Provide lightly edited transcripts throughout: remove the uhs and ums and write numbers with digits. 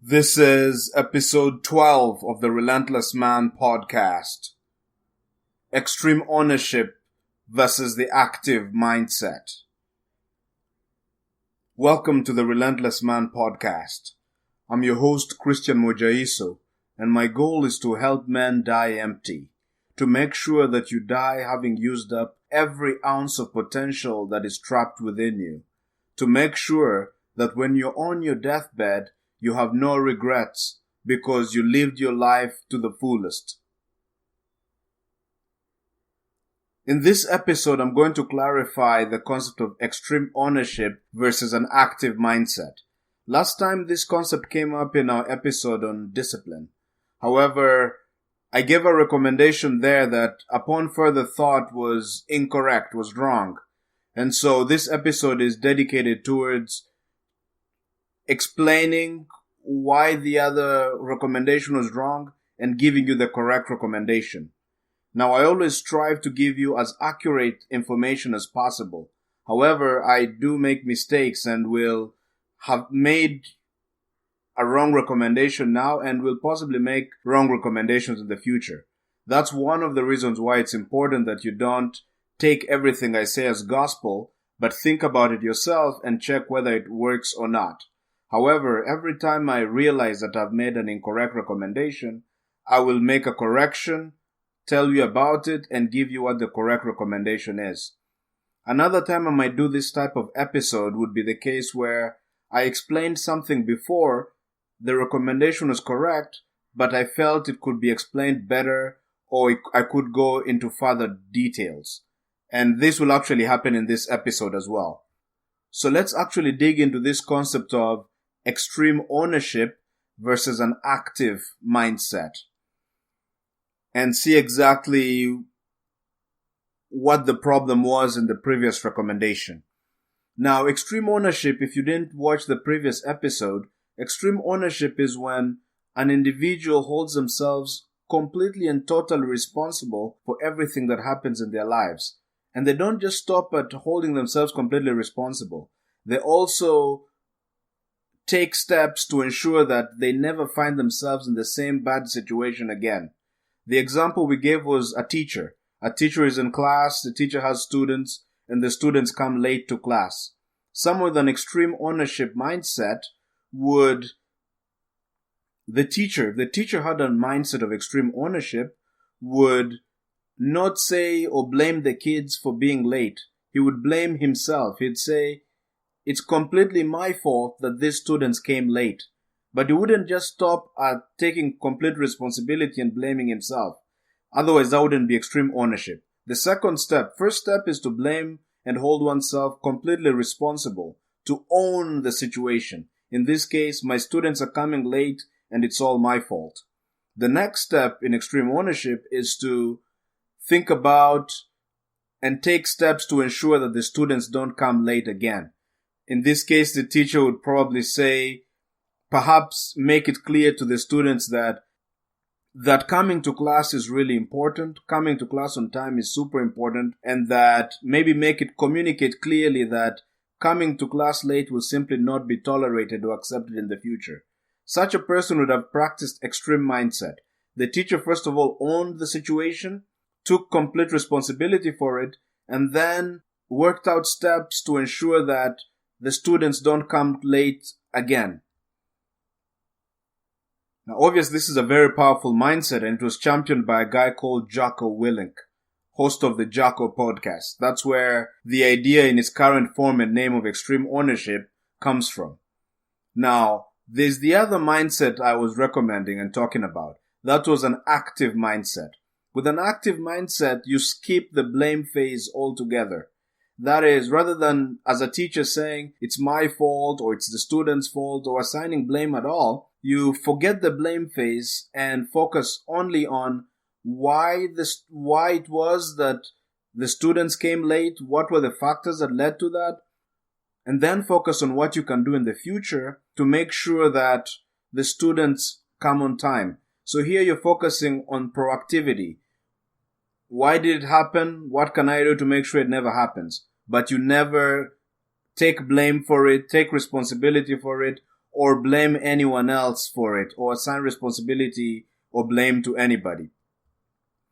This is episode 12 of the Relentless Man podcast. Extreme ownership versus the active mindset. Welcome to the Relentless Man podcast. I'm your host, modjaiso, and my goal is to help men die empty, to make sure that you die having used up every ounce of potential that is trapped within you, to make sure that when you're on your deathbed, you have no regrets because you lived your life to the fullest. In this episode, I'm going to clarify the concept of extreme ownership versus an active mindset. Last time this concept came up in our episode on discipline. However, I gave a recommendation there that upon further thought was incorrect, was wrong. And so this episode is dedicated towards explaining why the other recommendation was wrong and giving you the correct recommendation. Now, I always strive to give you as accurate information as possible. However, I do make mistakes and will have made a wrong recommendation now and will possibly make wrong recommendations in the future. That's one of the reasons why it's important that you don't take everything I say as gospel, but think about it yourself and check whether it works or not. However, every time I realize that I've made an incorrect recommendation, I will make a correction, tell you about it, and give you what the correct recommendation is. Another time I might do this type of episode would be the case where I explained something before, the recommendation was correct, but I felt it could be explained better or I could go into further details. And this will actually happen in this episode as well. So let's actually dig into this concept of extreme ownership versus an active mindset and see exactly what the problem was in the previous recommendation. Now, extreme ownership, if you didn't watch the previous episode, extreme ownership is when an individual holds themselves completely and totally responsible for everything that happens in their lives. And they don't just stop at holding themselves completely responsible. They also take steps to ensure that they never find themselves in the same bad situation again. The example we gave was a teacher. A teacher is in class, the teacher has students, and the students come late to class. Someone with an extreme ownership mindset would, the teacher had a mindset of extreme ownership, would not say or blame the kids for being late. He would blame himself. He'd say, it's completely my fault that these students came late. But he wouldn't just stop at taking complete responsibility and blaming himself. Otherwise, that wouldn't be extreme ownership. The first step is to blame and hold oneself completely responsible, to own the situation. In this case, my students are coming late and it's all my fault. The next step in extreme ownership is to think about and take steps to ensure that the students don't come late again. In this case, the teacher would probably say, perhaps make it clear to the students that coming to class is really important, coming to class on time is super important, and that maybe communicate clearly that coming to class late will simply not be tolerated or accepted in the future. Such a person would have practiced extreme mindset. The teacher, first of all, owned the situation, took complete responsibility for it, and then worked out steps to ensure that the students don't come late again. Now, obviously, this is a very powerful mindset, and it was championed by a guy called Jocko Willink, host of the Jocko podcast. That's where the idea in its current form and name of extreme ownership comes from. Now, there's the other mindset I was recommending and talking about. That was an active mindset. With an active mindset, you skip the blame phase altogether. That is, rather than as a teacher saying, it's my fault or it's the student's fault or assigning blame at all, you forget the blame phase and focus only on why it was that the students came late, what were the factors that led to that, and then focus on what you can do in the future to make sure that the students come on time. So here you're focusing on proactivity. Why did it happen? What can I do to make sure it never happens? But you never take blame for it, take responsibility for it, or blame anyone else for it, or assign responsibility or blame to anybody.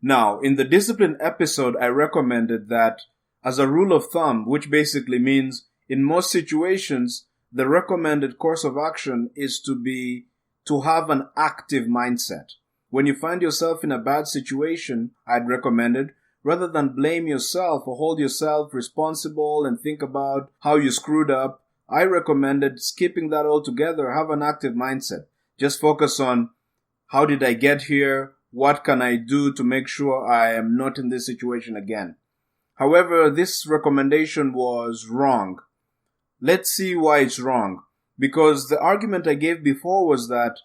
Now, in the discipline episode, I recommended that as a rule of thumb, which basically means in most situations, the recommended course of action is to have an active mindset. When you find yourself in a bad situation, I'd recommended, rather than blame yourself or hold yourself responsible and think about how you screwed up, I recommended skipping that altogether. Have an active mindset. Just focus on how did I get here? What can I do to make sure I am not in this situation again? However, this recommendation was wrong. Let's see why it's wrong. Because the argument I gave before was that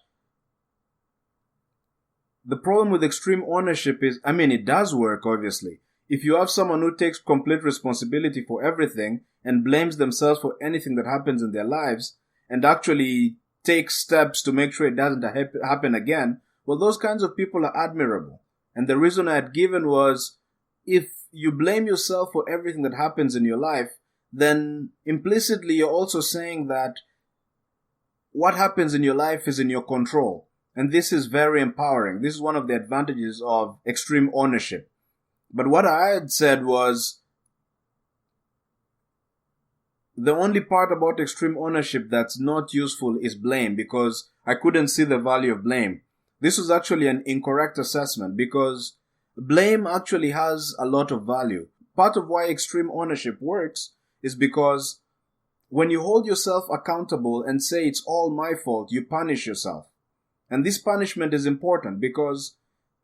the problem with extreme ownership is, it does work, obviously. If you have someone who takes complete responsibility for everything and blames themselves for anything that happens in their lives and actually takes steps to make sure it doesn't happen again, well, those kinds of people are admirable. And the reason I had given was, if you blame yourself for everything that happens in your life, then implicitly you're also saying that what happens in your life is in your control. And this is very empowering. This is one of the advantages of extreme ownership. But what I had said was, the only part about extreme ownership that's not useful is blame, because I couldn't see the value of blame. This was actually an incorrect assessment, because blame actually has a lot of value. Part of why extreme ownership works is because when you hold yourself accountable and say it's all my fault, you punish yourself. And this punishment is important, because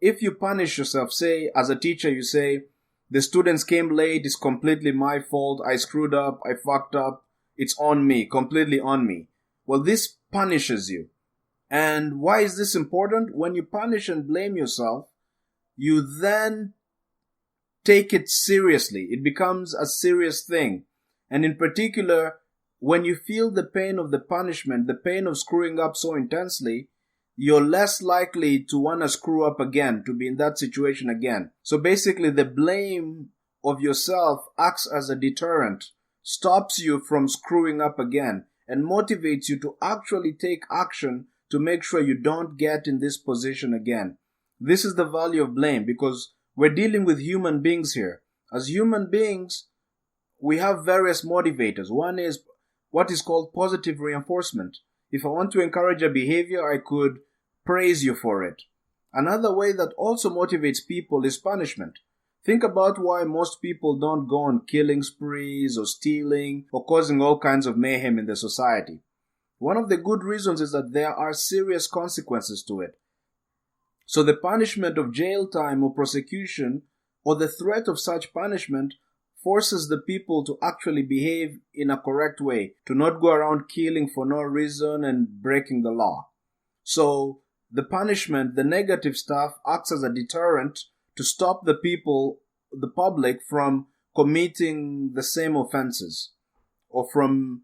if you punish yourself, say as a teacher you say, the students came late, it's completely my fault, I screwed up, I fucked up, it's on me, completely on me. Well, this punishes you. And why is this important? When you punish and blame yourself, you then take it seriously. It becomes a serious thing. And in particular, when you feel the pain of the punishment, the pain of screwing up so intensely, you're less likely to want to screw up again, to be in that situation again. So basically, the blame of yourself acts as a deterrent, stops you from screwing up again, and motivates you to actually take action to make sure you don't get in this position again. This is the value of blame, because we're dealing with human beings here. As human beings, we have various motivators. One is what is called positive reinforcement. If I want to encourage a behavior, I could praise you for it. Another way that also motivates people is punishment. Think about why most people don't go on killing sprees or stealing or causing all kinds of mayhem in the society. One of the good reasons is that there are serious consequences to it. So the punishment of jail time or prosecution, or the threat of such punishment, forces the people to actually behave in a correct way, to not go around killing for no reason and breaking the law. So the punishment, the negative stuff, acts as a deterrent to stop the people, the public, from committing the same offenses or from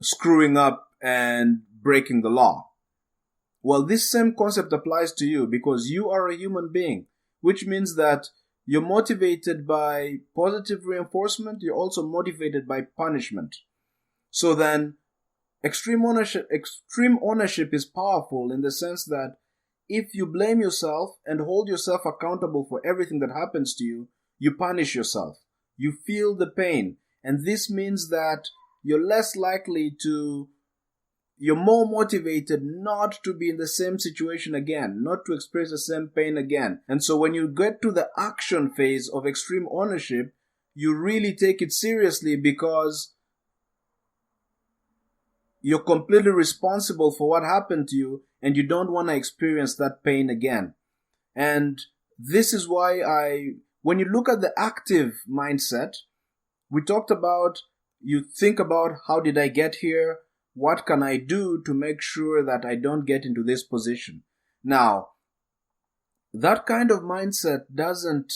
screwing up and breaking the law. Well, this same concept applies to you, because you are a human being, which means that you're motivated by positive reinforcement, you're also motivated by punishment. So then, extreme ownership is powerful in the sense that if you blame yourself and hold yourself accountable for everything that happens to you, you punish yourself. You feel the pain. And this means that you're less likely you're more motivated not to be in the same situation again, not to experience the same pain again. And so when you get to the action phase of extreme ownership, you really take it seriously, because you're completely responsible for what happened to you and you don't want to experience that pain again. And this is why when you look at the active mindset, we talked about, you think about, how did I get here? What can I do to make sure that I don't get into this position? Now, that kind of mindset doesn't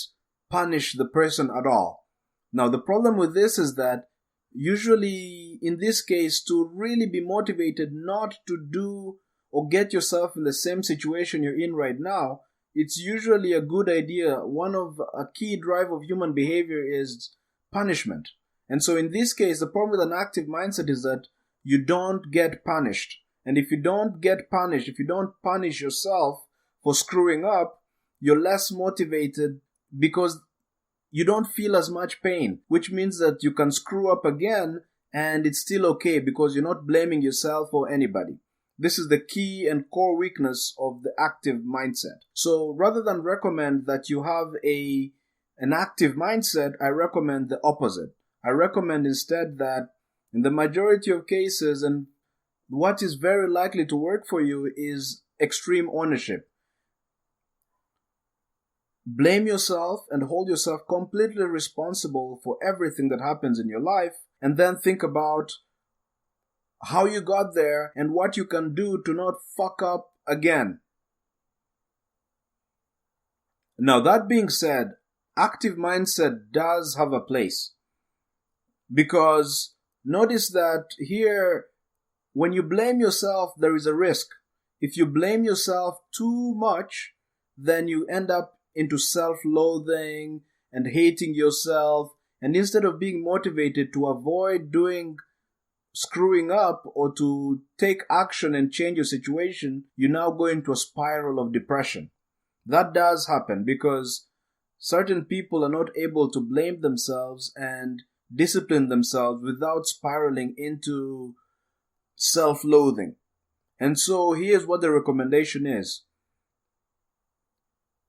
punish the person at all. Now, the problem with this is that usually, in this case, to really be motivated not to do or get yourself in the same situation you're in right now, it's usually a good idea. A key drive of human behavior is punishment. And so in this case, the problem with an active mindset is that you don't get punished. And if you don't get punished, if you don't punish yourself for screwing up, you're less motivated because you don't feel as much pain, which means that you can screw up again and it's still okay because you're not blaming yourself or anybody. This is the key and core weakness of the active mindset. So rather than recommend that you have an active mindset, I recommend the opposite. I recommend instead that in the majority of cases, and what is very likely to work for you, is extreme ownership. Blame yourself and hold yourself completely responsible for everything that happens in your life, and then think about how you got there and what you can do to not fuck up again. Now, that being said, active mindset does have a place. Because notice that here, when you blame yourself, there is a risk. If you blame yourself too much, then you end up into self-loathing and hating yourself. And instead of being motivated to avoid screwing up or to take action and change your situation, you now go into a spiral of depression. That does happen because certain people are not able to blame themselves and discipline themselves without spiraling into self-loathing. And so here's what the recommendation is.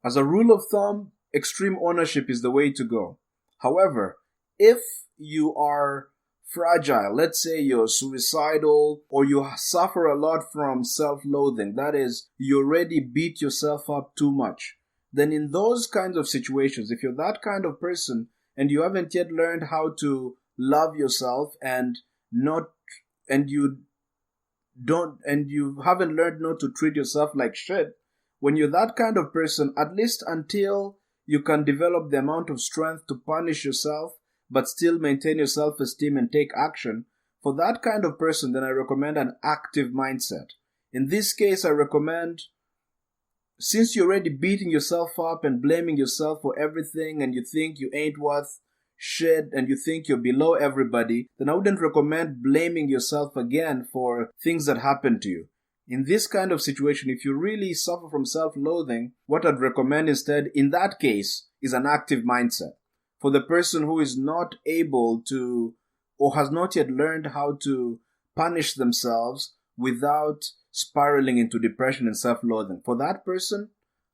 As a rule of thumb, extreme ownership is the way to go. However, if you are fragile, let's say you're suicidal or you suffer a lot from self-loathing, that is, you already beat yourself up too much, then in those kinds of situations, if you're that kind of person and you haven't yet learned how to love yourself and you haven't learned not to treat yourself like shit, when you're that kind of person, at least until you can develop the amount of strength to punish yourself but still maintain your self-esteem and take action, for that kind of person, then I recommend an active mindset. In this case, I recommend, since you're already beating yourself up and blaming yourself for everything and you think you ain't worth shit and you think you're below everybody, then I wouldn't recommend blaming yourself again for things that happen to you. In this kind of situation, if you really suffer from self-loathing, what I'd recommend instead, in that case, is an active mindset. For the person who is not able to, or has not yet learned how to punish themselves without spiraling into depression and self-loathing, for that person,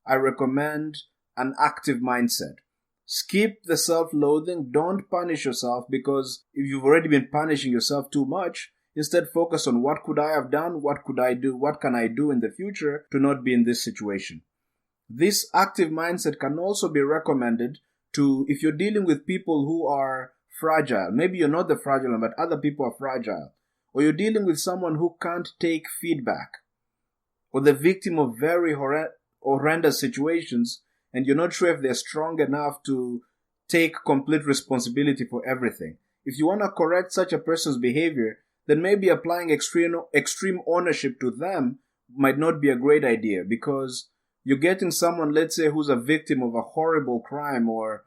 I recommend an active mindset. Skip the self-loathing, don't punish yourself, because if you've already been punishing yourself too much, instead focus on what could I have done, what could I do, what can I do in the future to not be in this situation. This active mindset can also be recommended to, if you're dealing with people who are fragile, maybe you're not the fragile one, but other people are fragile, or you're dealing with someone who can't take feedback, or the victim of very horrendous situations, and you're not sure if they're strong enough to take complete responsibility for everything. If you want to correct such a person's behavior, then maybe applying extreme ownership to them might not be a great idea, because you're getting someone, let's say, who's a victim of a horrible crime or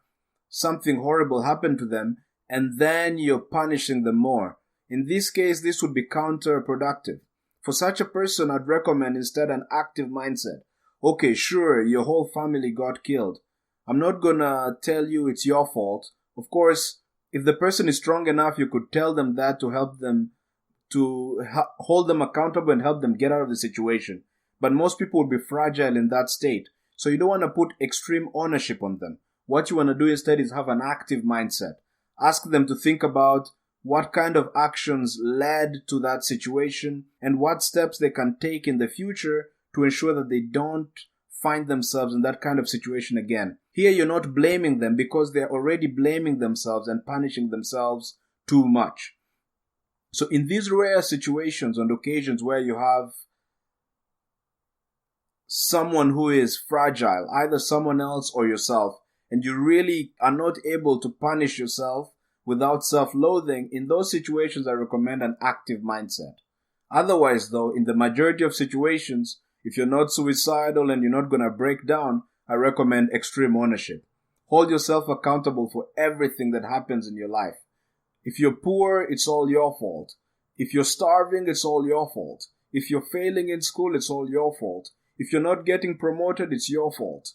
something horrible happened to them, and then you're punishing them more. In this case, this would be counterproductive. For such a person, I'd recommend instead an active mindset. Okay, sure, your whole family got killed. I'm not gonna tell you it's your fault. Of course, if the person is strong enough, you could tell them that to help them, to hold them accountable and help them get out of the situation. But most people will be fragile in that state. So you don't want to put extreme ownership on them. What you want to do instead is have an active mindset. Ask them to think about what kind of actions led to that situation and what steps they can take in the future to ensure that they don't find themselves in that kind of situation again. Here you're not blaming them because they're already blaming themselves and punishing themselves too much. So in these rare situations and occasions where you have someone who is fragile, either someone else or yourself, and you really are not able to punish yourself without self-loathing, in those situations I recommend an active mindset. Otherwise though, in the majority of situations, if you're not suicidal and you're not going to break down, I recommend extreme ownership. Hold yourself accountable for everything that happens in your life. If you're poor, it's all your fault. If you're starving, it's all your fault. If you're failing in school, it's all your fault. If you're not getting promoted, it's your fault.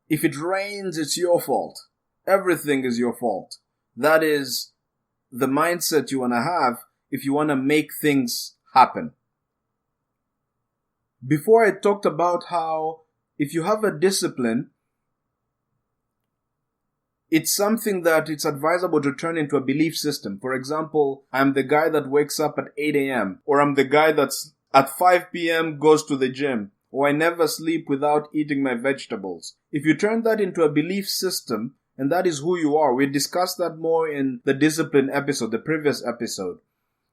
If it rains, it's your fault. Everything is your fault. That is the mindset you want to have if you want to make things happen. Before, I talked about how if you have a discipline, it's something that it's advisable to turn into a belief system. For example, I'm the guy that wakes up at 8 a.m. or I'm the guy that's at 5 p.m. goes to the gym, or I never sleep without eating my vegetables. If you turn that into a belief system, and that is who you are, we discussed that more in the discipline episode, the previous episode.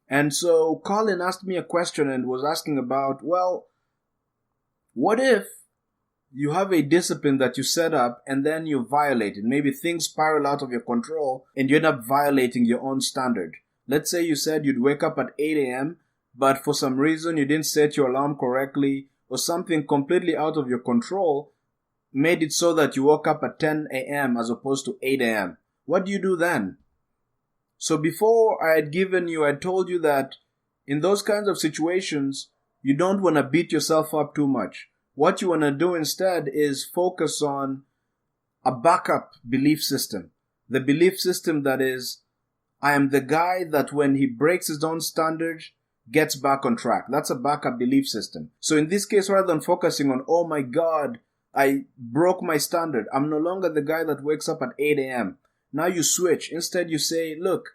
And so Collin asked me a question and was asking about, well, what if you have a discipline that you set up and then you violate it? Maybe things spiral out of your control and you end up violating your own standard. Let's say you said you'd wake up at 8 a.m., but for some reason you didn't set your alarm correctly, or something completely out of your control made it so that you woke up at 10 a.m. as opposed to 8 a.m. What do you do then? So before I told you that in those kinds of situations, you don't want to beat yourself up too much. What you want to do instead is focus on a backup belief system. The belief system that is, I am the guy that when he breaks his own standards, gets back on track. That's a backup belief system. So in this case, rather than focusing on, oh my God, I broke my standard, I'm no longer the guy that wakes up at 8 a.m. Now you switch. Instead you say, look,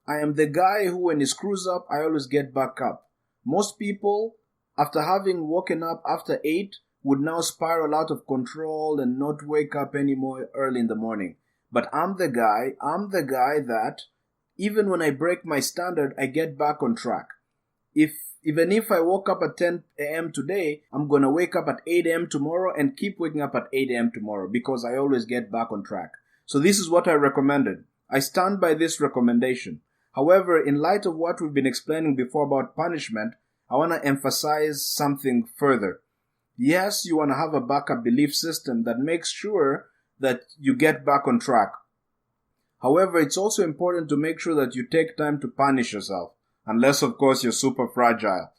I am the guy who when he screws up, I always get back up. Most people, after having woken up after 8, would now spiral out of control and not wake up anymore early in the morning. But I'm the guy that even when I break my standard, I get back on track. Even if I woke up at 10 a.m. today, I'm going to wake up at 8 a.m. tomorrow and keep waking up at 8 a.m. tomorrow because I always get back on track. So this is what I recommended. I stand by this recommendation. However, in light of what we've been explaining before about punishment, I want to emphasize something further. Yes, you want to have a backup belief system that makes sure that you get back on track. However, it's also important to make sure that you take time to punish yourself. Unless, of course, you're super fragile.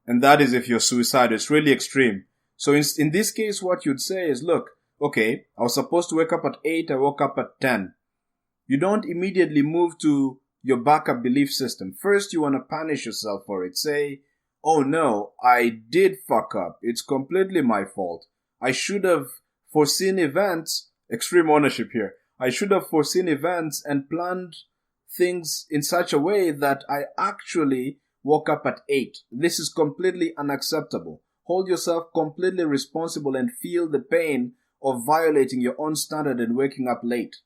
And that is if you're suicidal. It's really extreme. So in this case, what you'd say is, look, okay, I was supposed to wake up at 8, I woke up at 10. You don't immediately move to your backup belief system. First, you want to punish yourself for it. Say, oh no, I did fuck up. It's completely my fault. I should have foreseen events, extreme ownership here. I should have foreseen events and planned things in such a way that I actually woke up at 8. This is completely unacceptable. Hold yourself completely responsible and feel the pain of violating your own standard and waking up late.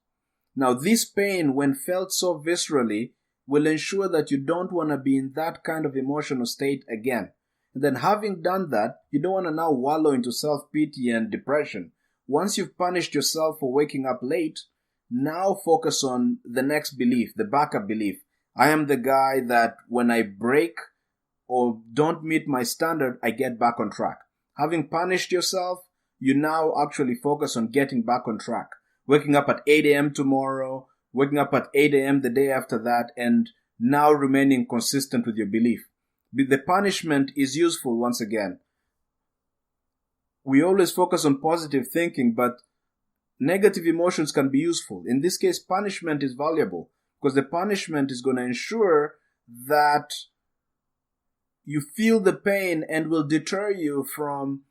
Now, this pain, when felt so viscerally, will ensure that you don't want to be in that kind of emotional state again. And then having done that, you don't want to now wallow into self-pity and depression. Once you've punished yourself for waking up late, now focus on the next belief, the backup belief. I am the guy that when I break or don't meet my standard, I get back on track. Having punished yourself, you now actually focus on getting back on track. Waking up at 8 a.m. tomorrow, waking up at 8 a.m. the day after that, and now remaining consistent with your belief. The punishment is useful once again. We always focus on positive thinking, but negative emotions can be useful. In this case, punishment is valuable because the punishment is going to ensure that you feel the pain and will deter you from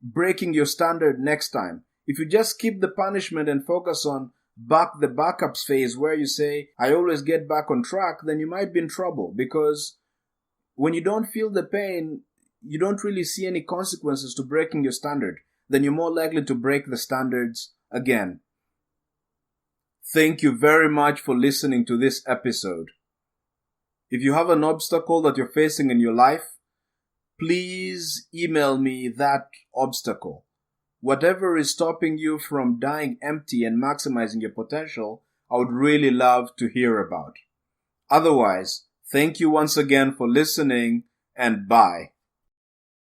breaking your standard next time. If you just skip the punishment and focus on the backups phase where you say, I always get back on track, then you might be in trouble because when you don't feel the pain, you don't really see any consequences to breaking your standard. Then you're more likely to break the standards again. Thank you very much for listening to this episode. If you have an obstacle that you're facing in your life, please email me that obstacle. Whatever is stopping you from dying empty and maximizing your potential, I would really love to hear about. Otherwise, thank you once again for listening and bye.